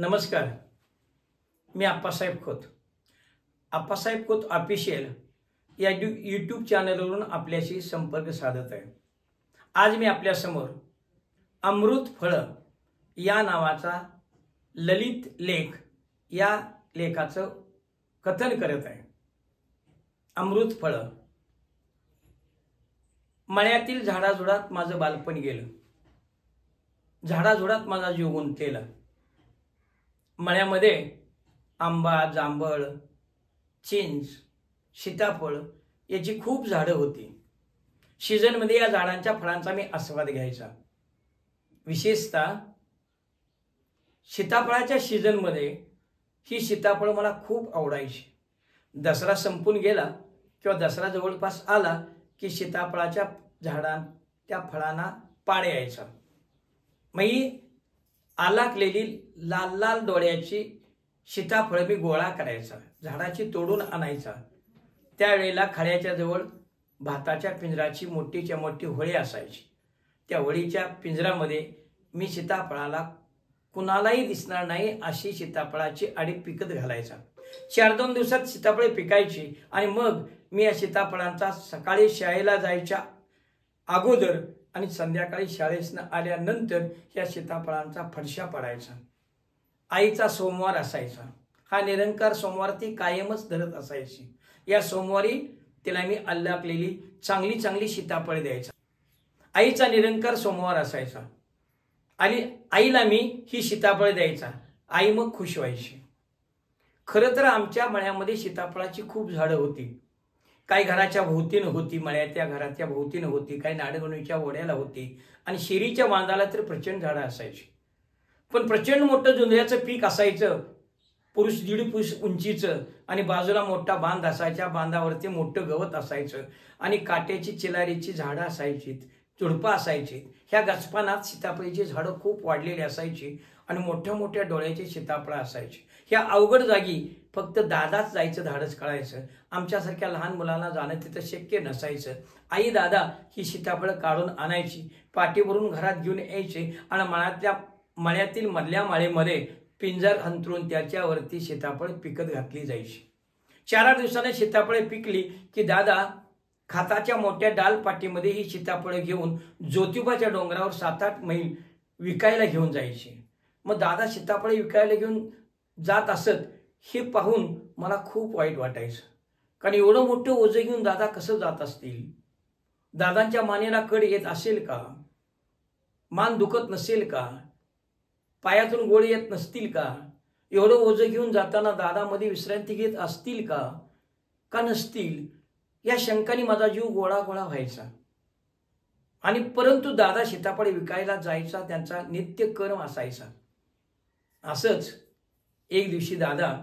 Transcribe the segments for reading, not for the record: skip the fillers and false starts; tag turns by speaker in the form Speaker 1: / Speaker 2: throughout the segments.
Speaker 1: नमस्कार. मी आप्पासाहेब खोत. आप्पासाहेब खोत ऑफिशियल या यूट्यूब चॅनलवरून आपल्याशी संपर्क साधत आहे. आज मी आपल्यासमोर अमृत फळ या नावाचा ललित लेख या लेखाचं कथन करत आहे. अमृत फळ. मळ्यातील झाडाझुडात माझं बालपण गेलं. झाडाझुडात माझा जीव गुंतलेला. मळ्यामध्ये आंबा, जांभळ, चिंच, सीताफळ याची खूप झाडं होती. सीझनमध्ये या झाडांच्या फळांचा मी आस्वाद घ्यायचा. विशेषतः सीताफळाच्या सीझनमध्ये ही सीताफळ मला खूप आवडायची. दसरा संपून गेला किंवा दसरा जवळपास आला की सीताफळाच्या झाडां त्या फळांना पाड यायचा. मग आलाकलेली लाल लाल डोळ्याची सीताफळ मी गोळा करायचा, झाडाची तोडून आणायचा. त्यावेळेला खळ्याच्या जवळ भाताच्या पिंजराची मोठीच्या मोठी होळी असायची. त्या होळीच्या पिंजरामध्ये मी सीताफळाला कुणालाही दिसणार नाही अशी सीताफळाची आडी पिकत घालायचा. 4-2 दिवसात सीताफळे पिकायची आणि मग मी या सीताफळांचा सकाळी शाळेला जायच्या अगोदर आणि संध्याकाळी शाळेतून आल्यानंतर या सीताफळांचा फडशा पडायचा. आईचा सोमवार असायचा. हा निरंकार सोमवार ती कायमच धरत असायची. या सोमवारी तिला मी अल्लाकलेली चांगली चांगली सीताफळ द्यायचा. आईचा निरंकार सोमवार असायचा आणि आईला मी ही सीताफळ द्यायचा. आई मग खुश व्हायची. खरं तर आमच्या मळ्यामध्ये सीताफळाची खूप झाडं होती. काही घराच्या भोवतीनं होती, मळ्याच्या घराच्या भोवतीनं होती, काही नाडगणीच्या ओढ्याला होती आणि शेरीच्या बांधाला तर प्रचंड झाडं असायची. पण प्रचंड मोठं जुंधळ्याचं पीक असायचं, पुरुष 1.5 फूट उंचीचं, आणि बाजूला मोठा बांध असायच्या. बांधावरती मोठं गवत असायचं आणि काट्याची चिलारीची झाडं असायची, झुडपं असायची. ह्या गचपानात सीताफळीची झाडं खूप वाढलेली असायची आणि मोठ्या मोठ्या डोळ्याची सीताफळं असायची. ह्या अवघड जागी फक्त दादाच जायचं धाडस कळायचं. आमच्यासारख्या लहान मुलांना जाणं तिथं शक्य नसायचं. आई दादा ही सीताफळं काढून आणायची, पाठीवरून घरात घेऊन यायचे आणि मळ्यातील मधल्या माळेमध्ये पिंजर अंथरून त्याच्यावरती सीताफळ पिकत घातली जायची. 4-8 दिवसाने सीताफळे पिकली की दादा खाताच्या मोठ्या डालपाटीमध्ये ही सीताफळं घेऊन ज्योतिबाच्या डोंगरावर 7-8 मैल विकायला घेऊन जायचे. मग दादा सीताफळे विकायला घेऊन जात असत हे पाहून मला खूप वाईट वाटायचं. कारण एवढं मोठं ओझं घेऊन दादा कसं जात असतील? दादांच्या मानेला कड येत असेल का? मान दुखत नसेल का? पायातून गोळे येत नसतील का? एवढं ओझं घेऊन जाताना दादामध्ये विश्रांती घेत असतील का नसतील? या शंकाने माझा जीव गोळा गोळा व्हायचा. आणि परंतु दादा सीताफळे विकायला जायचा, त्यांचा नित्यक्रम असायचा. असंच एक दिवशी दादा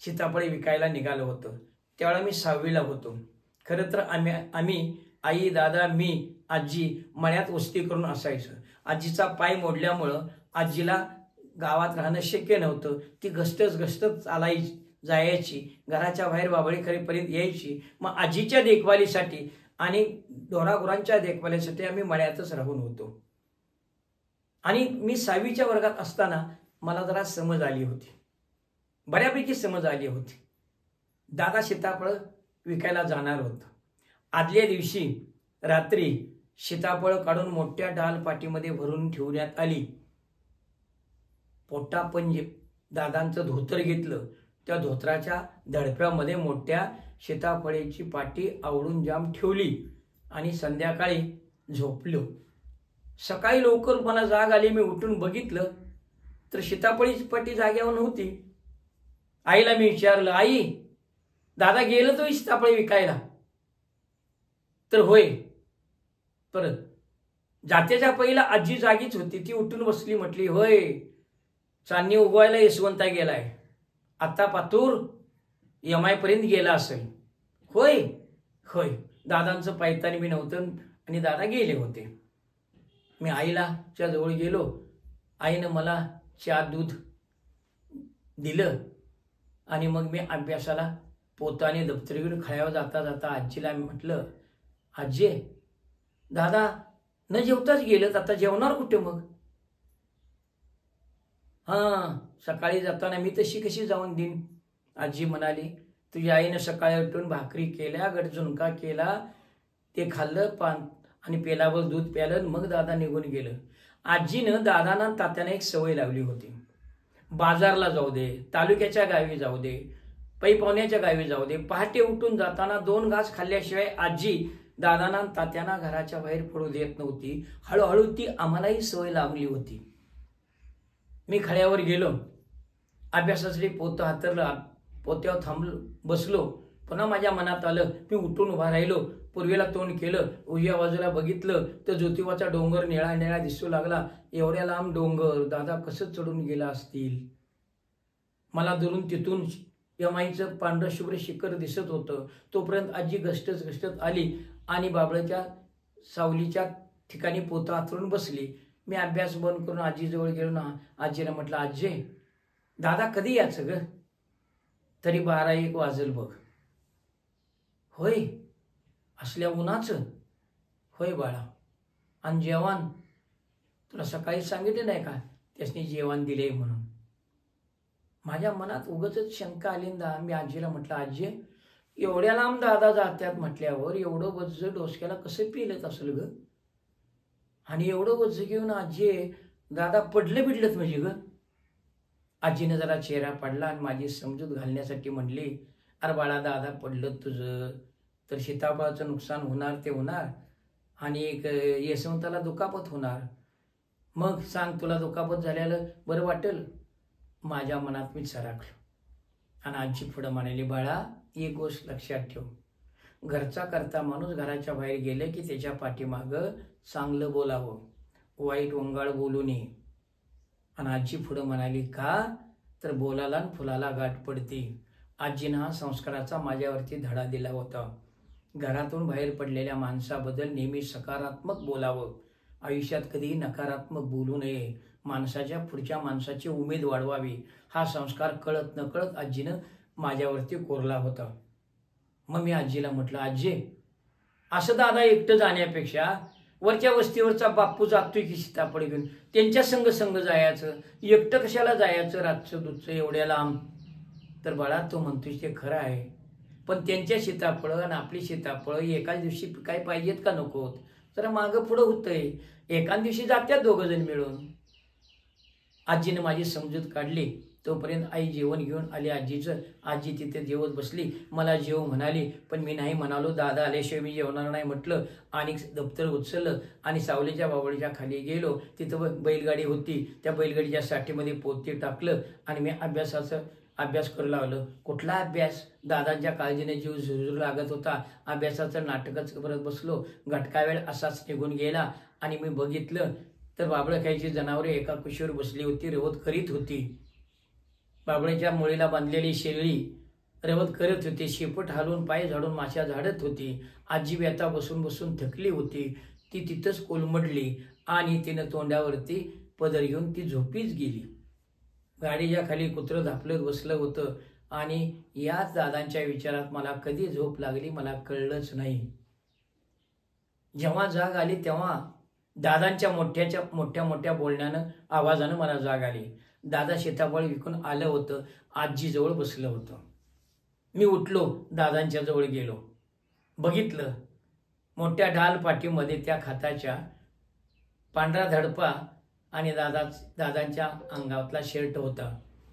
Speaker 1: सीताफळे विकायला निघालं होतं. त्यावेळेला मी 6वीला होतो. खरं तर आम्ही आई, दादा, मी, आजी मळ्यात वस्ती करून असायचं. आजीचा पाय मोडल्यामुळं आजीला गावात राहणं शक्य नव्हतं. ती घसटच जायची, घराच्या बाहेर बाबळीखरीपर्यंत यायची. मग आजीच्या देखभालीसाठी आणि ढोरागुरांच्या देखभालीसाठी आम्ही मळ्यातच राहून होतो. आणि मी 6वीच्या वर्गात असताना मला जरा समज आली होती, बऱ्यापैकी समज आली होती. दादा सीताफळ विकायला जाणार होतं. आदल्या दिवशी रात्री सीताफळ काढून मोठ्या डालपाटीमध्ये भरून ठेवण्यात आली. पोटापंजे दादांचं धोतर घेतलं. त्या धोतराच्या धडप्यामध्ये मोठ्या सीताफळीची पाटी आवळून जाम ठेवली आणि संध्याकाळी झोपलो. सकाळी लवकर मला जाग आली. मी उठून बघितलं तर सीताफळीची पाटी जाग्यावर नव्हती. आईला मी विचारलं, आई दादा गेलं तो सीताफळ विकायला? तर होय. परत जात्याच्या पहिला आजी जागीच होती. ती उठून बसली, म्हटली, होय चांदणी उगवायला यशवंता गेलाय, आता पातूर MI पर्यंत गेला असेल. होय होय. दादांचं पायतानी मी नव्हतं आणि दादा गेले होते. मी आईला च्या जवळ गेलो. आईनं मला चहा दूध दिलं आणि मग मी अभ्यासाला पोताने दप्तर घेऊन खळ्यावर जाता जाता आजीला म्हटलं, आजी दादा न जेवताच गेलं, आता जेवणार कुठे? मग हां, सकाळी जाताना मी तशी कशी जाऊन देईन? आजी म्हणाली, तुझ्या आईनं सकाळी उठून भाकरी केल्या, गडझुणका केला, ते खाल्लं पान आणि पेलावर दूध प्यालं, मग दादा निघून गेलं. आजीनं दादांना तात्यानं एक सवय लावली होती. बाजारला जाऊ दे, तालुक्याच्या गावी जाऊ दे, पै पाहुण्याच्या गावी जाऊ दे, पहाटे उठून जाताना 2 घास खाल्ल्याशिवाय आजी दादांना तात्यांना घराच्या बाहेर पडू देत नव्हती. हळूहळू ती आम्हालाही सवय लागली होती. मी खड्यावर गेलो, अभ्यासासाठी पोतं हातरलं, पोत्यावर थांबलो, बसलो. पुन्हा माझ्या मनात आलं, मी उठून उभा राहिलो, पूर्वेला तोंड केलं, उजव्या बाजूला बघितलं तर ज्योतिबाचा डोंगर निळा निळा दिसू लागला. एवढ्या लांब डोंगर, दादा कसं चढून गेला असतील. मला दुरून तिथून यमाईचं पांढरं शुभ्र शिखर दिसत होतं. तोपर्यंत आजी गष्टच गष्टत आली आणि बाबळच्या सावलीच्या ठिकाणी पोतं हातरून बसली. मी अभ्यास बंद करून आजीजवळ गेलो ना. आजीला म्हटलं, आजी दादा कधी यायचं ग? तरी 12-1 वाजल बघ. होय, असल्या उन्हाचं? होय बाळा. आणि जेवण तुला सकाळी सांगितलं नाही का त्यासनी जेवण दिले म्हणून? माझ्या मनात उगाचच शंका आली. मी आजीला म्हटलं, आजी एवढ्या लांब दादा जात्यात म्हटल्यावर एवढं वज्ज डोसक्याला कसं पिलत असेल ग? आणि एवढं वज्ज घेऊन आजी दादा पडलं बिडलत म्हणजे ग? आजीने जरा चेहरा पडला आणि माझी समजूत घालण्यासाठी म्हणली, अरे बाळा दादा पडलं तुझं तर सीताफळाचं नुकसान होणार ते होणार आणि एक यशवंताला दुखापत होणार. मग सांग, तुला दुखापत झाल्याला बरं वाटेल? माझ्या मनात मी सराखलो आणि आजी पुढं म्हणाली, बाळा एक गोष्ट लक्षात ठेव, घरचा करता माणूस घराच्या बाहेर गेले की त्याच्या पाठीमागं चांगलं बोलावं, वाईट वंगाळ बोलू नये. आणि आजी पुढं म्हणाली, का तर बोलाला आणि फुलाला गाठ पडते. आजीनं हा संस्काराचा माझ्यावरती धडा दिला होता. घरातून बाहेर पडलेल्या माणसाबद्दल नेहमी सकारात्मक बोलावं, आयुष्यात कधीही नकारात्मक बोलू नये, माणसाच्या पुढच्या माणसाची उमेद वाढवावी. हा संस्कार कळत न कळत आजीनं माझ्यावरती कोरला होता. मग मी आजीला म्हटलं, आजी असं दादा एकटं जाण्यापेक्षा वरच्या वस्तीवरचा बाप्पू जातोय की सीताफळ घेऊन, त्यांच्या संग संग जायचं, एकटं कशाला जायचं रातचं दुधचं एवढ्या लांब? तर बाळा तू म्हणतोय ते खरं आहे, पण त्यांच्या सीताफळं आणि आपली सीताफळं एकाच दिवशी काय पाहिजेत का नकोत? जरा मागं पुढं होतंय, एकाच दिवशी जात्यात 2 जण मिळून. आजीने माझी समजूत काढली. तोपर्यंत आई जेवण घेऊन आली आजीचं. आजी तिथे जेवत बसली, मला जेव म्हणाली, पण मी नाही म्हणालो. दादा आल्याशिवाय मी जेवणार नाही म्हटलं आणि दप्तर उचललं आणि सावलीच्या बावळीच्या खाली गेलो. तिथं बैलगाडी होती, त्या बैलगाडीच्या साठीमध्ये पोते टाकलं आणि मी अभ्यास करू लागलो. कुठला अभ्यास? दादांच्या काळजीने जीव झुरू लागत होता. अभ्यासाचं नाटकच करत बसलो. घटका वेळ असाच निघून गेला आणि मी बघितलं तर बाबळ खायची जनावरे एका कुशीवर बसली होती, रवत करीत होती. बाबळेच्या मुळीला बांधलेली शेळी रवत करत होती, शेपूट हालून पाय झाडून माश्या झाडत होती. आजी व्यथा बसून बसून थकली होती, ती तिथंच कोलमडली आणि तिनं तोंडावरती पदर घेऊन ती झोपीच गेली. गाडीच्या खाली कुत्रं झापलत बसलं होतं आणि याच दादांच्या विचारात मला कधी झोप लागली मला कळलंच नाही. जेव्हा जाग आली तेव्हा दादांच्या मोठ्या मोठ्या बोलण्यानं आवाजानं मला जाग आली. दादा सीताफळ विकून आलं होतं, आजीजवळ बसलं होतं. मी उठलो, दादांच्या जवळ गेलो, बघितलं मोठ्या ढाल पाठीमध्ये त्या खाताच्या पांढरा धडपा आणि दादांच्या अंगातला शर्ट होता.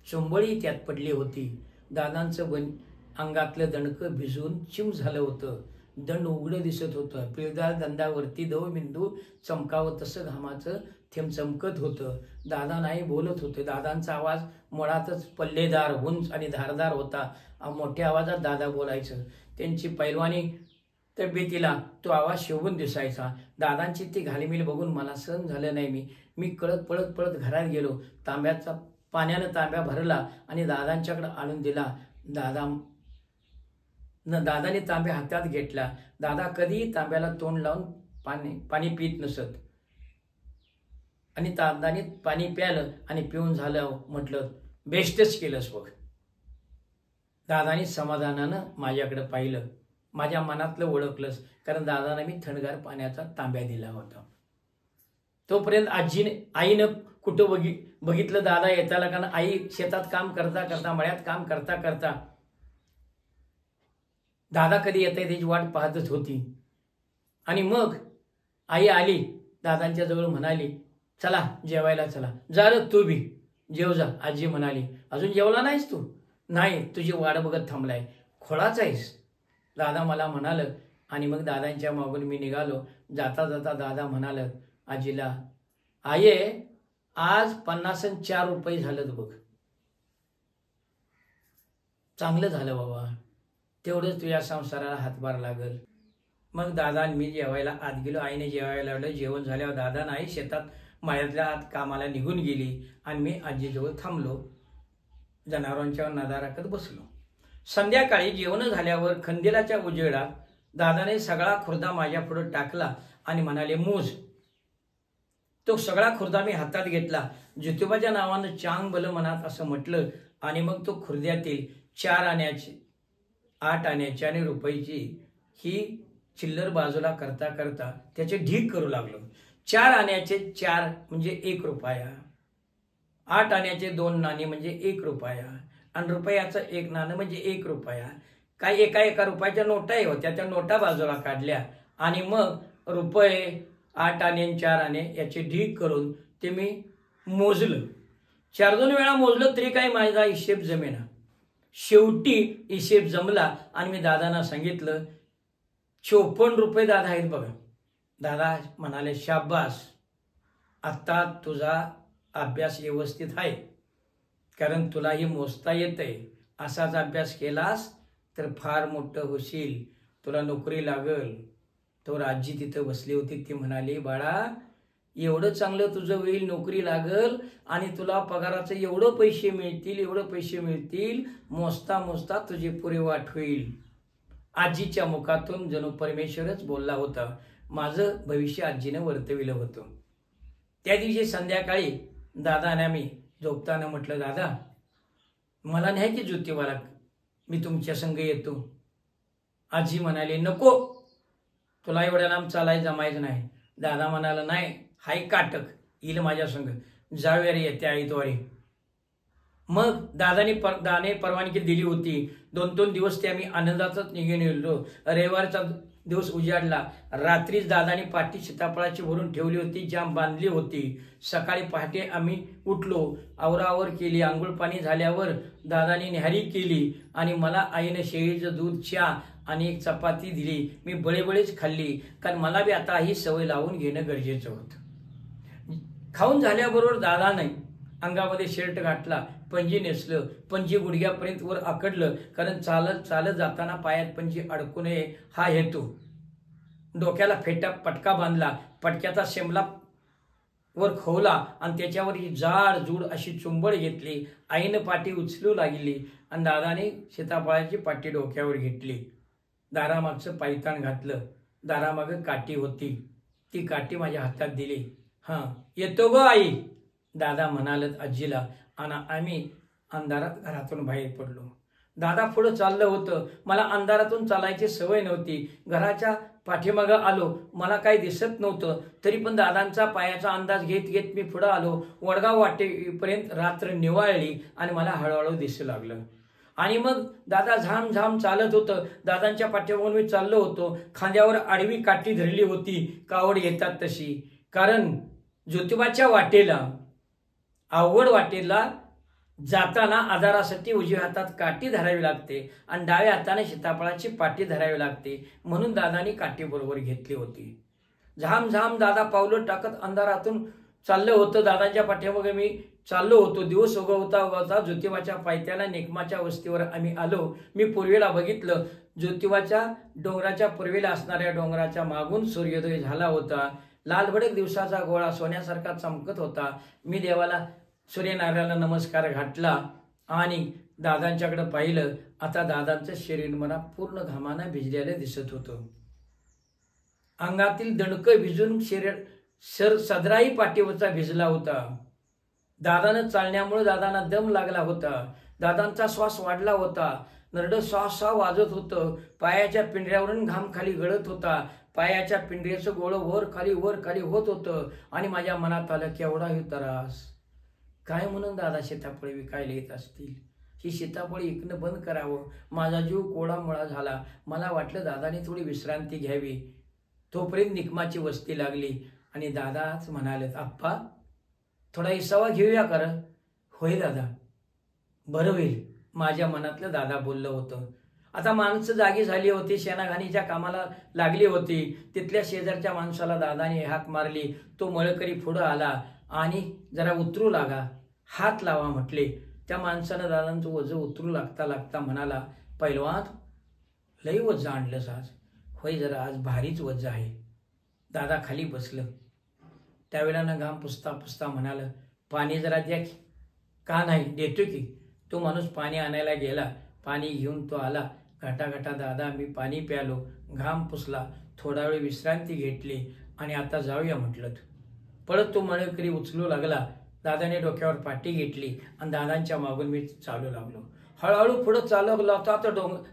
Speaker 1: चुंबळी त्यात पडली होती. दादांचं अंगातलं दणकं भिजून चिम झालं होतं. दंड उघडं दिसत होतं. पिळदार दंडावरती दवबिंदू चमकावं तसं घामाचं थेंब चमकत होतं. दादा नाही बोलत होते. दादांचा आवाज मुळातच पल्लेदार, उंच आणि धारदार होता. मोठ्या आवाजात दादा बोलायचं. त्यांची पैलवानी तब्येतीला तो आवाज शोभून दिसायचा. दादांची ती घालीमिल बघून मला सहन झालं नाही. मी पळत पळत घरात गेलो. पाण्यानं तांब्या भरला आणि दादांच्याकडे आणून दिला. दादाने तांब्या हातात घेतला. दादा कधीही तांब्याला तोंड लावून पाणी पित नसत आणि दादाने पाणी प्यालं आणि पिऊन झालं. म्हटलं, बेस्टच केलंस बघ. दादाने समाधानानं माझ्याकडे पाहिलं. माझ्या मनातलं ओळखलंस, कारण दादाने मी थंडगार पाण्याचा तांब्या दिला होता. तोपर्यंत आईनं कुठं बघितलं दादा येताला, कारण आई शेतात काम करता करता, मळ्यात काम करता करता दादा कधी येत आहे त्याची वाट पाहतच होती. आणि मग आई आली, दादांच्या जवळ म्हणाली, चला जेवायला चला. जा रे तू बी जेव जा. आजी म्हणाली, अजून जेवला नाहीस तू? नाही, तुझी वाट बघत थांबलाय. खोळाच आहेस? दादा मला म्हणाल. आणि मग दादांच्या मागून मी निघालो. जाता जाता दादा म्हणाल आजीला, आये आज 54 रुपये झालं बघ. चांगलं झालं बाबा, तेवढंच तुझ्या संसाराला हातभार लागल. मग दादा मी जेवायला आत गेलो. आईने जेवायला लावलं. जेवण झाल्यावर दादा नाही शेतात मळ्यातल्या आत कामाला निघून गेली आणि मी आजीजवळ थांबलो. जनावरांच्या नजर राखत बसलो. संध्याकाळी जेवण झाल्यावर खंदिलाच्या उजेडात दादाने सगळा खुर्दा माझ्या पुढे टाकला आणि म्हणाले, मोज. तो सगळा खुर्दा मी हातात घेतला. ज्योतिबाच्या नावानं चांग बल मनात असं म्हटलं आणि मग तो खुर्द्यातील 4 आण्याची, 8 आण्याची आणि रुपयाची ही चिल्लर बाजूला करता करता त्याचे ढीग करू लागलो. 4 आण्याचे 4 म्हणजे 1 रुपया, 8 आण्याचे 2 नाणी म्हणजे 1 रुपया आणि रुपयाचं 1 नाणं म्हणजे 1 रुपया. काही एका रुपयाच्या नोटाही होत्या, त्या नोटा बाजूला काढल्या आणि मग रुपये, 8 आणे आणि 4 आणे याचे ढीग करून ते मी मोजलं. 4-2 वेळा मोजलं तरी काही माझा हिशेब जमेना. शेवटी हिशेब जमला आणि मी दादांना सांगितलं, 54 रुपये दादा आहेत बघा. दादा म्हणाले, शाबास, आता तुझा अभ्यास व्यवस्थित आहे, कारण तुलाही मोजता येतंय. असाच अभ्यास केलास तर फार मोठं होशील, तुला नोकरी लागल. तो आजी तिथं बसली होती. ती म्हणाली, बाळा एवढं चांगलं तुझं होईल, नोकरी लागल आणि तुला पगाराचं एवढं पैसे मिळतील, मोजता मोजता तुझी पुरी वाट होईल. आजीच्या मुखातून जणू परमेश्वरच बोलला होता. माझं भविष्य आजीनं वर्तविलं होतं. त्या दिवशी संध्याकाळी दादाने मी झोपताना म्हटलं, दादा मला न्याय की ज्योतिबाला, मी तुमच्या संग येतो. आजी म्हणाली, नको, तुला एवढ्या लांब चालाय जमायचं नाही. दादा म्हणाला, नाही हाय काटक, येईल माझ्या संग, जाऊया रे येत्या आईतवारी. मग दादाने परवानगी दिली होती. 2-2 दिवस ते आम्ही आनंदातच निघून गेलो. रविवारचा दिवस उजाडला. रात्रीच दादाने पाठी सीताफळाची भरून ठेवली होती, जाम बांधली होती. सकाळी पहाटे आम्ही उठलो, आवरावर केली. आंघोळ पाणी झाल्यावर दादाने न्याहारी केली आणि मला आईने शेळीचं दूध, चहा आणि एक चपाती दिली. मी बळेबळेच खाल्ली, कारण मला बी आता ही सवय लावून घेणं गरजेचं होतं. खाऊन झाल्याबरोबर दादाने अंगामध्ये शर्ट घातला, पंजी नेसलं, पंजी गुडघ्यापर्यंत वर आकडलं, कारण चालत जाताना पायात पंजी अडकू नये हा हेतू. डोक्याला पटका बांधला, पटक्याचा शेमला वर खोवला आणि त्याच्यावर ही जाड जूड अशी चुंबळ घेतली. आईनं पाठी उचलू लागली आणि दादाने सीताफळाची पाठी डोक्यावर घेतली. दारामागचं पायताण घातलं. दारामागं काठी होती, ती काठी माझ्या हातात दिली. हां येतो गो आई, दादा म्हणालत आजीला. आणि आम्ही अंधारात घरातून बाहेर पडलो. दादा पुढं चाललं होतं. मला अंधारातून चालायची सवय नव्हती. घराच्या पाठीमागं आलो, मला काही दिसत नव्हतं. तरी पण दादांचा पायाचा अंदाज घेत घेत मी पुढं आलो. वडगाव वाटेपर्यंत रात्र निवाळली आणि मला हळूहळू दिसू लागलं. आणि मग दादा झाम चालत होतं. दादांच्या पाठीमागून मी चाललो होतो. खांद्यावर आडवी काठी धरली होती, कावड येतात तशी. कारण ज्योतिबाच्या वाटेला, अवघड वाटेला जाताना आधारासाठी उजव्या हातात काठी धरावी लागते आणि डाव्या हाताने सीताफळाची पाठी धरावी लागते. म्हणून दादानी काठी बरोबर घेतली होती. झाम दादा पावलं टाकत अंधारातून चाललं होतं. दादांच्या पाठीमागे मी चाललो होतो. दिवस उगवता ज्योतिबाच्या पायथ्याला नेकमाच्या वस्तीवर आम्ही आलो. मी पूर्वेला बघितलं. ज्योतिबाच्या डोंगराच्या पूर्वेला असणाऱ्या डोंगराच्या मागून सूर्योदय झाला होता. लालभडक दिवसाचा गोळा सोन्यासारखा चमकत होता. मी देवाला सूर्यनारायणाला नमस्कार घातला आणि दादांच्याकडे पाहिलं. आता दादांचं शरीर मला पूर्ण घामानं भिजलेलं दिसत होतं. अंगातील दणकं भिजून सदराही पाठीवरचा भिजला होता. दादानं चालण्यामुळे दादांना दम लागला होता. दादांचा श्वास वाढला होता. नरडं सॉ वाजत होतं. पायाच्या पिंढऱ्यावरून घाम खाली गळत होता. पायाच्या पिंढऱ्याचं गोळं वर खाली होत होतं. आणि माझ्या मनात आलं केवढा हे त्रास. काय म्हणून दादा सीताफळ विकायला येत असतील. ही सीताफळ विकणं बंद करावं. माझा जीव कोडामोळा झाला. मला वाटलं दादाने थोडी विश्रांती घ्यावी. तोपर्यंत निकमाची वस्ती लागली आणि दादाच म्हणाले, आप्पा थोडा इसावा घेऊया कर. होय दादा, बरं होईल. माझ्या मनातलं दादा बोललं होतं. आता माणसं जागी झाली होती. शेणाघाणीच्या कामाला लागली होती. तिथल्या शेजारच्या माणसाला दादाने हाक मारली. तो मळकरी पुढं आला आणि जरा उतरू लागा, हात लावा म्हटले. त्या माणसानं दादांचं वजं उतरू लागता म्हणाला, पैलवान लई वजं आणलंस आज. होय जरा आज भारीच वजं आहे. दादा खाली बसलं. त्यावेळेला घाम पुसता म्हणाला, पाणी जरा द्या की. का नाही, देतो की. तो माणूस पाणी आणायला गेला. पाणी घेऊन तो आला. घाटा दादा मी पाणी प्यालो, घाम पुसला, थोडा वेळ विश्रांती घेतली आणि आता जाऊया म्हटलं. पळत तो मळकरी उचलू लागला. दादाने डोक्यावर पाटी घेतली आणि दादांच्या मागून मी चालू लागलो. हळूहळू पुढं चालू होता. तर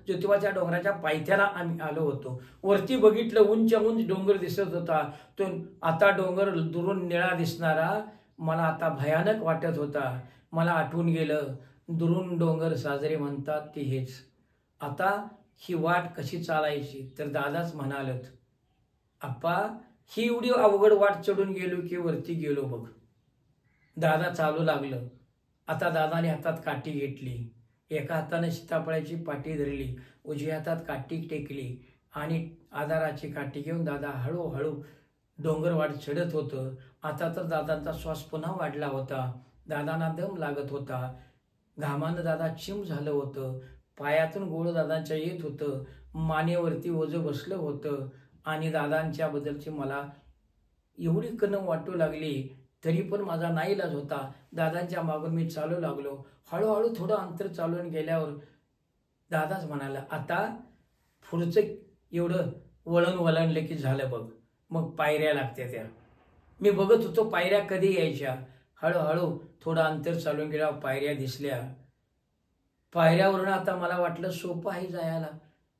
Speaker 1: ज्योतिबाच्या डोंगराच्या पायथ्याला आम्ही आलो होतो. वरती बघितलं, उंच डोंगर दिसत होता. तो आता डोंगर दुरून निळा दिसणारा मला आता भयानक वाटत होता. मला आठवून गेलं, दुरून डोंगर साजरे म्हणतात ते हेच. आता ही वाट कशी चालायची. तर दादाच म्हणालत, आप्पा ही एवढी अवघड वाट चढून गेलो की वरती गेलो बघ. दादा चालू लागलं. आता दादाने हातात काठी घेतली. एका हाताने सीताफळाची पाटी धरली, उजव्या हातात काठी टेकली आणि आधाराची काठी घेऊन दादा हळूहळू डोंगरवाट चढत होतं. आता तर दादांचा श्वास पुन्हा वाढला होता. दादांना दम लागत होता. घामानं दादा चिम झालं होतं. पायातून गोळ दादांच्या येत होतं. मानेवरती ओझं बसलं होतं आणि दादांच्या बद्दलची मला एवढी कणव वाटू लागली. तरी पण माझा नाईलाज होता. दादांच्या मागून मी चालू लागलो. हळूहळू थोडं अंतर चालून गेल्यावर दादाच म्हणाला, आता पुढचं एवढं वळणलं की झालं बघ. मग पायऱ्या लागत्या त्या. मी बघत होतो पायऱ्या कधी यायच्या. हळूहळू थोडं अंतर चालून गेल्यावर पायऱ्या दिसल्या. पायऱ्यावरून आता मला वाटलं सोपं आहे जायला.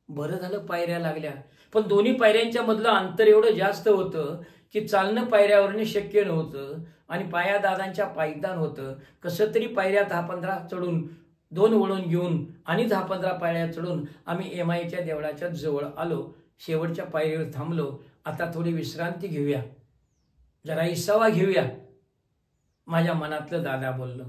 Speaker 1: बरं झालं पायऱ्या लागल्या. पण दोन्ही पायऱ्यांच्या मधलं अंतर एवढं जास्त होतं की चालणं पायऱ्यावरून शक्य नव्हतं आणि पाया दादांच्या पायदान होतं. कसं तरी पायऱ्या 10-15 चढून 2 वळून घेऊन आणि 10-15 पायऱ्या चढून आम्ही एमाईच्या देवळाच्या जवळ आलो. शेवटच्या पायरीवर थांबलो. आता थोडी विश्रांती घेऊया, जरा इसावा घेऊया, माझ्या मनातलं दादा बोललो.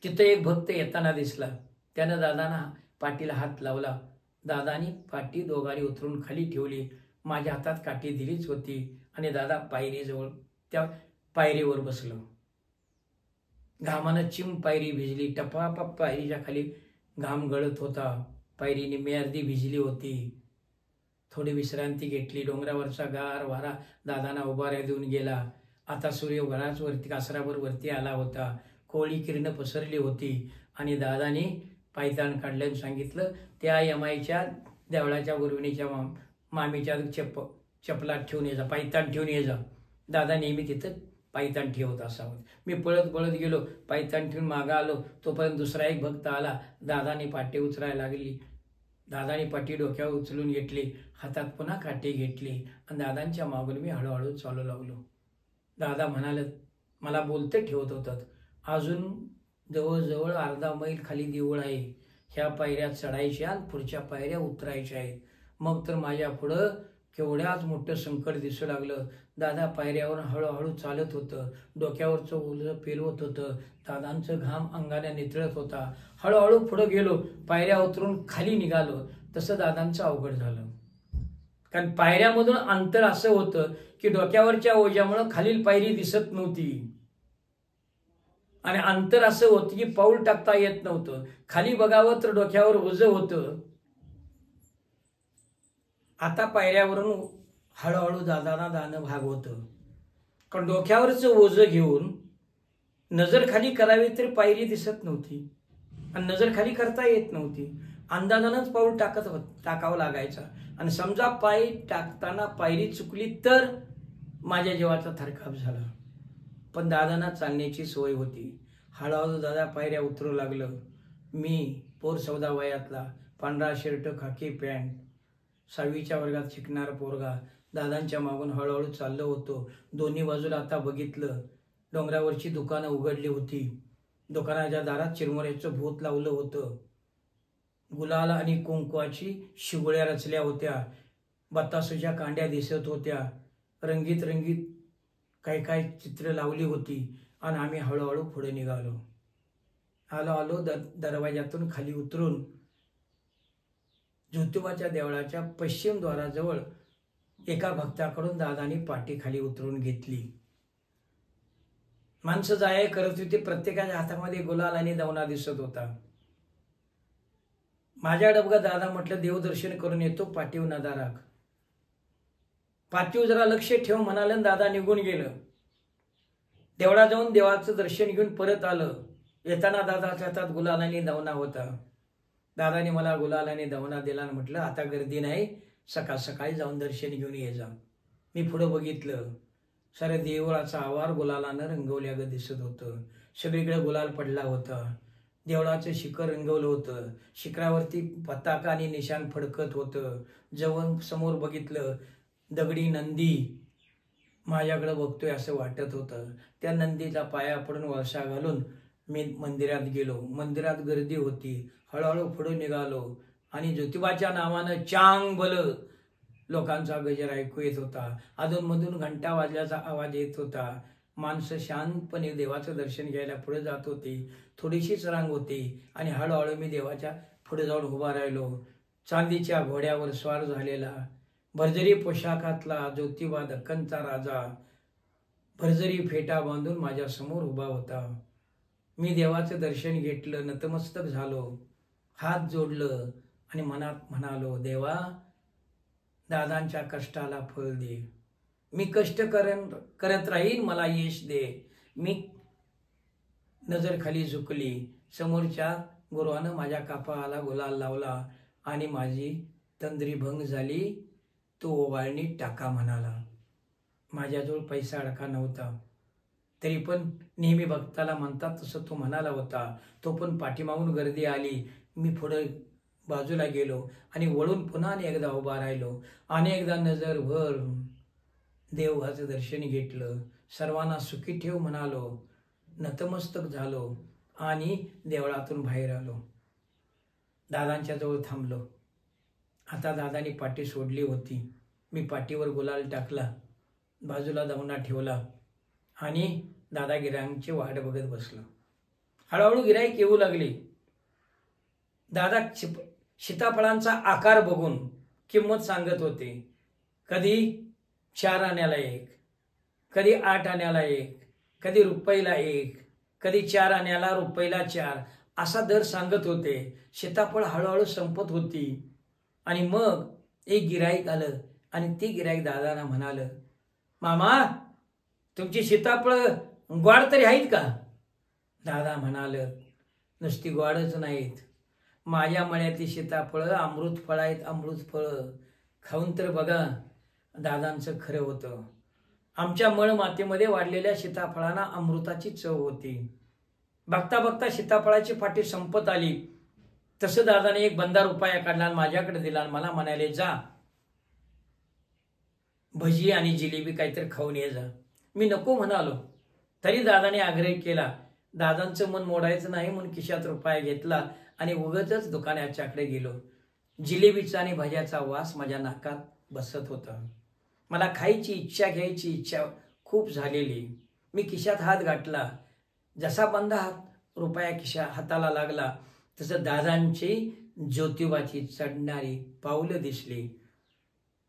Speaker 1: तिथं एक भक्त येताना दिसला. त्यानं दादांना पाठीला हात लावला. दादानी पाठी दोघांनी उतरून खाली ठेवली. माझ्या हातात काठी दिलीच होती आणि दादा पायरीजवळ त्या पायरीवर बसलो. घामानं चिम पायरी भिजली. टपापप पायरीच्या खाली घाम गळत होता. पायरी निम्मी अर्धी भिजली होती. थोडी विश्रांती घेतली. डोंगरावरचा गार वारा दादांना उभाऱ्या देऊन गेला. आता सूर्य बराच वरती कासरावर वरती आला होता. कोळी किरणं पसरली होती आणि दादाने पायताण काढल्यानं सांगितलं, त्या यमाईच्या देवळाच्या गुरुविणीच्या मामीच्या चपलात ठेवून ये जा, पायताण ठेवून ये जा. दादा नेहमी तिथं पायताण ठेवत असावं. मी पळत गेलो. पायताण ठेवून मागं आलो. तोपर्यंत दुसरा एक भक्त आला. दादाने पाठी उचलायला लागली. दादाने पाठी डोक्यावर उचलून घेतली. हातात पुन्हा काठी घेतली आणि दादांच्या मागून मी हळूहळू चालू लागलो. दादा म्हणाले, मला बोलते ठेवत होतात. अजून जवळजवळ अर्धा मैल खाली देऊळ आहे. ह्या पायऱ्या चढायच्या आणि पुढच्या पायऱ्या उतरायच्या आहेत. मग तर माझ्या पुढं केवढ्याच मोठं संकट दिसू लागलं. दादा पायऱ्यावर हळूहळू चालत होतं. डोक्यावरचं ओलं पेलवत होतं. दादांचं घाम अंगाने नितळत होता. हळूहळू पुढं गेलो. पायऱ्या उतरून खाली निघालो. तसं दादांचं अवघड झालं. कारण पायऱ्यामधून अंतर असं होतं की डोक्यावरच्या ओझ्यामुळं खालील पायरी दिसत नव्हती आणि अंतर असं होतं की पाऊल टाकता येत नव्हतं. खाली बघावं तर डोक्यावर ओझं होतं. आता पायऱ्यावरून हळूहळू दादांना जाणं भाग होतं. कारण डोक्यावरचं ओझं घेऊन नजर खाली करावी तर पायरी दिसत नव्हती आणि नजर खाली करता येत नव्हती. अंदाजानंच पाऊल टाकावं लागायचं आणि समजा पाय टाकताना पायरी चुकली तर माझ्या जीवाचा थरकाप झाला. पण दादांना चालण्याची सवय होती. हळूहळू दादा पायऱ्या उतरू लागलं. मी पोर 14 वयातला, पांढरा शर्ट खाकी पॅन्ट, 6वीच्या वर्गात शिकणारा पोरगा दादांच्या मागून हळूहळू चाललो होतो. दोन्ही बाजूला आता बघितलं डोंगरावरची दुकानं उघडली होती. दुकानाच्या दारात चिरमुऱ्याचं भूत लावलं होतं. गुलाल आणि कुंकवाची शिगोळ्या रचल्या होत्या. बतासूच्या कांड्या दिसत होत्या. रंगीत रंगीत काही काही चित्र लावली होती. आणि आम्ही हळूहळू पुढे निघालो. आलो दरवाजातून खाली उतरून ज्योतिबाच्या देवळाच्या पश्चिम द्वाराजवळ एका भक्ताकडून दादानी पाठी खाली उतरून घेतली. माणसं जाय करत होती. प्रत्येकाच्या हातामध्ये गुलाल आणि दवना दिसत होता. माझ्या डबगा दादा म्हटलं देवदर्शन करून येतो, पाठीव नदा राख. पाठीव जरा लक्ष ठेव म्हणाले. दादा निघून गेलं. देवळा जाऊन देवाचं दर्शन घेऊन परत आलं. येताना दादाच्या हातात गुलाल आणि दवना होता. दादाने मला गुलाल आणि दवना दिला आणि म्हटलं आता गर्दी नाही, सकाळ सकाळी जाऊन दर्शन घेऊन ये जा. मी पुढे बघितलं. सारे देवळाचा आवार गुलालानं रंगवल्यागं दिसत होतं. सगळीकडे गुलाल पडला होता. देवळाचं शिखर रंगवलं होतं. शिखरावरती पताका आणि निशाण फडकत होतं. जवळ समोर बघितलं दगडी नंदी माझ्याकडे बघतोय असं वाटत होतं. त्या नंदीचा पाया पडून वळसा घालून मी मंदिरात गेलो. मंदिरात गर्दी होती. हळूहळू पुढे निघालो आणि ज्योतिबाच्या नावानं चांग बल लोकांचा गजर ऐकू येत होता. अधूनमधून घंटा वाजल्याचा आवाज येत होता. माणसं शांतपणे देवाचं दर्शन घ्यायला पुढे जात होती. थोडीशीच रांग होती आणि हळूहळू मी देवाच्या पुढे जाऊन उभा राहिलो. चांदीच्या घोड्यावर स्वार झालेला भरजरी पोशाखातला ज्योतिबा दक्कनचा राजा भरजरी फेटा बांधून माझ्या समोर उभा होता. मी देवाचं दर्शन घेतलं. नतमस्तक झालो. हात जोडलं आणि मनात म्हणालो देवा दादांच्या कष्टाला फळ दे. मी कष्ट करत राहीन, मला यश दे. मी नजर खाली झुकली. समोरच्या गुरुवानं माझ्या कपाळाला गुलाल लावला आणि माझी तंद्री भंग झाली. तो ओवाळणी टाका म्हणाला. माझ्याजवळ पैसा अडका नव्हता. तरी पण नेहमी भक्ताला म्हणतात तसं तो म्हणाला होता. तो पण पाठीमागून गर्दी आली. मी पुढे बाजूला गेलो आणि वळून पुन्हा एकदा उभा राहिलो. अनेकदा नजर भर देवाचं दर्शन घेतलं. सर्वांना सुखी ठेव म्हणालो. नतमस्तक झालो आणि देवळातून बाहेर आलो. दादांच्या जवळ थांबलो. आता दादानी पाठी सोडली होती. मी पाठीवर गुलाल टाकला, बाजूला दवना ठेवला आणि दादा गिराईकांची वाट बघत बसलो. हळूहळू गिराईक येऊ लागले. दादा सीताफळांचा आकार बघून किंमत सांगत होते. कधी 4 आण्याला 1, कधी 8 आण्याला 1, कधी रुपयाला 1, कधी 4 आण्याला रुपयाला 4 असा दर सांगत होते. सीताफळ हळूहळू संपत होती आणि मग एक गिराईक आलं आणि ती गिराईक दादांना म्हणाल, मामा तुमची सीताफळ गोड तरी आहेत का? दादा म्हणाल, नुसती गोडच नाहीत, माझ्या मळ्यातली सीताफळं अमृत फळ आहेत, अमृत फळं. खाऊन तर बघा. दादांचं खरं होतं. आमच्या मळ मातीमध्ये वाढलेल्या सीताफळांना अमृताची चव होती. बघता बघता सीताफळाची पाटी संपत आली. तसं दादाने एक बंदा रुपया काढला आणि माझ्याकडे दिला आणि मला म्हणाले, जा भजी आणि जिलेबी काहीतरी खाऊन ये जा. मी नको म्हणालो. तरी दादाने आग्रह केला. दादांचं मन मोडायचं नाही म्हणून खिशात रुपया घेतला आणि उगाचच दुकानाच्याकडे गेलो. जिलेबीचा आणि भज्याचा वास माझ्या नाकात बसत होता. मला खायची इच्छा, घ्यायची इच्छा खूप झालेली. मी खिशात हात घातला. जसा बंदा रुपया हाताला लागला तसं दादांची ज्योतिबाची चढणारी पावलं दिसली.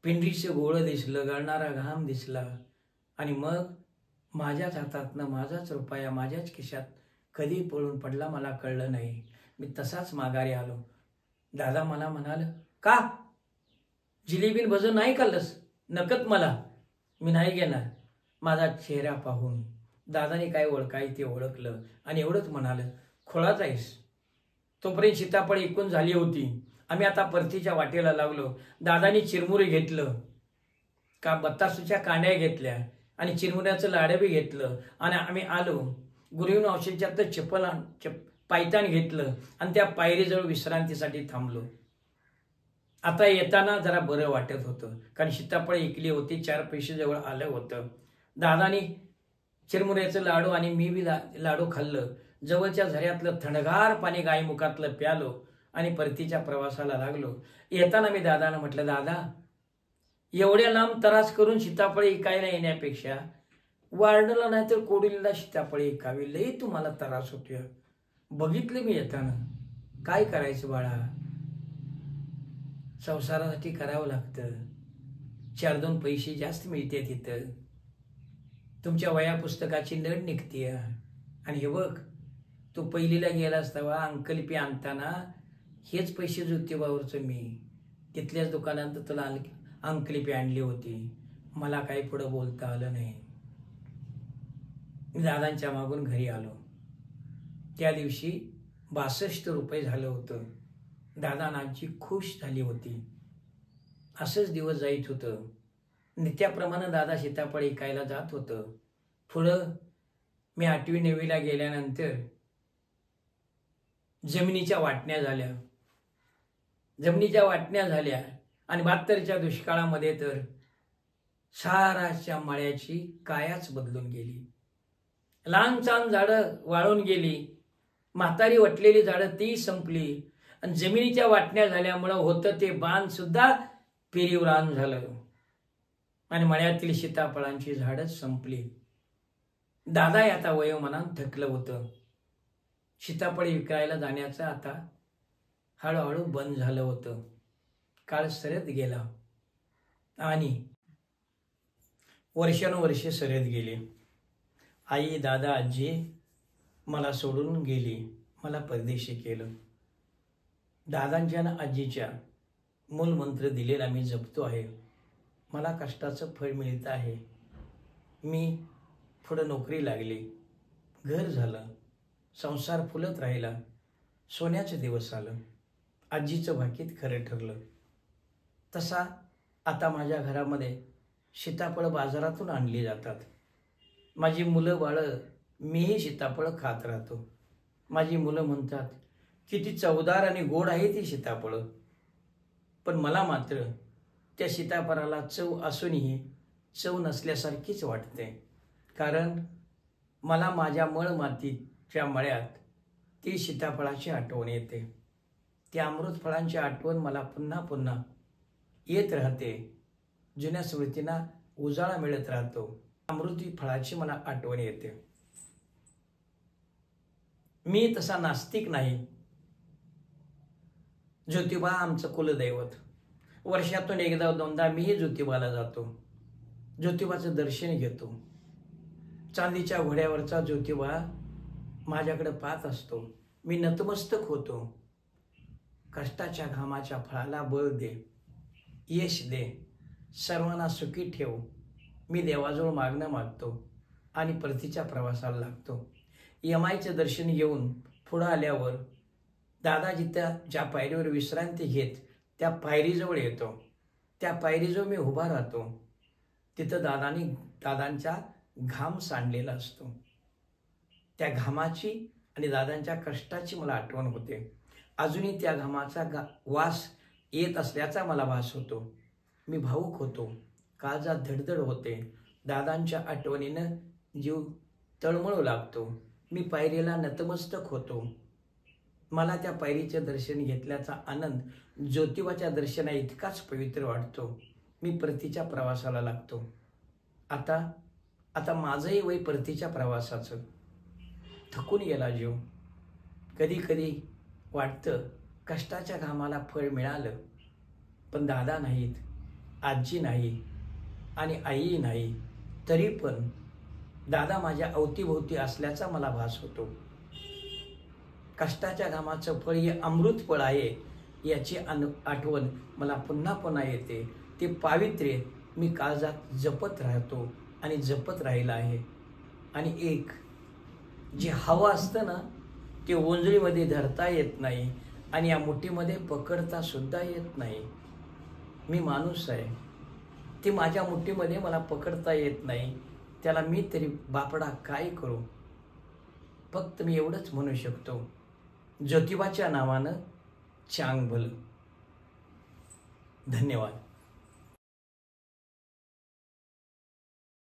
Speaker 1: पिंडीचं गोळं दिसलं, गळणारा घाम दिसला आणि मग माझ्याच हातातनं माझाच रुपया माझ्याच खिशात कधी पळून पडला मला कळलं नाही. मी तसाच माघारी आलो. दादा मला म्हणाल, का जिलेबी भजन नाही खाल्लंस? नकत मला, मी नाही घेणार. माझा चेहरा पाहून दादाने काय ओळखाय ते ओळखलं आणि एवढंच म्हणाल, खोळाच आहेस. तोपर्यंत सीताफळ इकून झाली होती. आम्ही आता परतीच्या वाटेला लागलो. दादानी चिरमुरे घेतलं, का बतासूच्या कांड्या घेतल्या आणि चिरमुऱ्याचं लाडं बी घेतलं आणि आम्ही आलो. गुरुविन औषधच्यात पायतान घेतलं आणि त्या पायरीजवळ विश्रांतीसाठी थांबलो. आता येताना जरा बरं वाटत होतं, कारण सीताफळ इकली होती, 4 पैसे जवळ आलं होतं. दादानी चिरमुऱ्याचं लाडू आणि मी बी लाडू खाल्लं. जवळच्या झऱ्यातलं थंडगार पाणी गायमुखातलं प्यालो आणि परतीच्या प्रवासाला लागलो. येताना मी दादाला म्हटलं, दादा, एवढ्या लांब त्रास करून सीताफळ इकायला येण्यापेक्षा वारणाला नाही तर कोडीला सीताफळ इकावी, लई तुम्हाला त्रास होतोय. बघितलं मी येताना. काय करायचं बाळा, संसारासाठी करावं लागतं. 4-2 पैसे जास्त मिळते तिथं. तुमच्या वया पुस्तकाची नड निघते. आणि हे बघ, तू पहिलीला गेला असतावा अंकलिपी आणताना हेच पैसे ज्योतिबावरचं मी तिथल्याच दुकानात तुला अंकलिपी आणली होती. मला काही पुढं बोलता आलं नाही. मी दादांच्या मागून घरी आलो. त्या दिवशी 62 रुपये झालं होतं. दादा आणि आजी खुश झाली होती. असंच दिवस जायत होतं. नित्याप्रमाणे दादा सीताफळ इकायला जात होतं. पुढं मी 8वी-9वीला गेल्यानंतर जमिनीच्या वाटण्या झाल्या आणि 72च्या दुष्काळामध्ये तर साराच्या मळ्याची कायाच बदलून गेली. लहान छान झाडं वाळून गेली. म्हातारी वटलेली झाडं ती संपली आणि जमिनीच्या वाटण्या झाल्यामुळं होतं ते बाण सुद्धा पेरीवरान झालं आणि मळ्यातील सीताफळांची झाडच संपली. दादा आता वयोमानात थकलं होतं. सीताफळ विकायला जाण्याचं आता हळूहळू बंद झालं होतं. काळ सरत गेला आणि वर्षानुवर्षे सरत गेली. आई, दादा, आजी मला सोडून गेली. मला परदेशी केलं. दादांच्या आणि आजीच्या मूलमंत्र दिलेला मी जपतो आहे. मला कष्टाचं फळ मिळत आहे. मी पुढं नोकरी लागली, घर झालं, संसार फुलत राहिला. सोन्याचं दिवस आलं. आजीचं भाकीत खरं ठरलं. तसा आता माझ्या घरामध्ये सीताफळ बाजारातून आणली जातात. माझी मुलं बाळं, मीही सीताफळ खात राहतो. माझी मुलं म्हणतात किती चवदार आणि गोड आहे ती सीताफळं. पण मला मात्र त्या सीताफळाला चव असूनही चव नसल्यासारखीच वाटते. कारण मला माझ्या मातीच्या मळ्यात ती सीताफळाची आठवण येते. त्या अमृत फळांची आठवण मला पुन्हा पुन्हा येत राहते. जुन्या स्मृतींना उजाळा मिळत राहतो. अमृती फळाची मला आठवण येते. मी तसा नास्तिक नाही. ज्योतिबा आमचं कुलदैवत. वर्षातून 1-2दा मीही ज्योतिबाला जातो. ज्योतिबाचं दर्शन घेतो. चांदीच्या घोड्यावरचा ज्योतिबा माझ्याकडे पाहत असतो. मी नतमस्तक होतो. कष्टाच्या घामाच्या फळाला बळ दे, यश दे, सर्वांना सुखी ठेव. मी देवाजवळ मागणं मागतो आणि परतीच्या प्रवासाला लागतो. यमाईचं दर्शन घेऊन पुढं आल्यावर दादा जिथं ज्या पायरीवर विश्रांती घेत त्या पायरीजवळ येतो. त्या पायरीजवळ मी उभा राहतो. तिथं दादांचा घाम सांडलेला असतो. त्या घामाची आणि दादांच्या कष्टाची मला आठवण होते. अजूनही त्या घामाचा वास येत असल्याचा मला भास होतो. मी भावुक होतो. काळजात धडधड होते. दादांच्या आठवणीनं जीव तळमळू लागतो. मी पायरीला नतमस्तक होतो. मला त्या पायरीचे दर्शन घेतल्याचा आनंद ज्योतिबाच्या दर्शना इतकाच पवित्र वाटतो. मी परतीच्या प्रवासाला लागतो. आता माझंही वय परतीच्या प्रवासाचं. थकून गेला जीव. कधी कधी वाटतं कष्टाच्या घामाला फळ मिळालं, पण दादा नाहीत, आजी नाही आणि आई नाही. तरी पण दादा माझ्या अवतीभोवती असल्याचा मला भास होतो. कष्टाच्या घामाचं फळ हे अमृत फळ आहे याची आठवण मला पुन्हा पुन्हा येते. ते पावित्र्य मी काळजात जपत राहतो आणि जपत राहिला आहे. आणि एक जे हवं असतं ना, ते ओंजळीमध्ये धरता येत नाही आणि या मुठीमध्ये पकडता सुद्धा येत नाही. मी माणूस आहे. ते माझ्या मुठीमध्ये मला पकडता येत नाही. त्याला मी तरी बापडा काय करू. फक्त मी एवढंच म्हणू शकतो, ज्योतिबाच्या नावानं चांग भलं. धन्यवाद.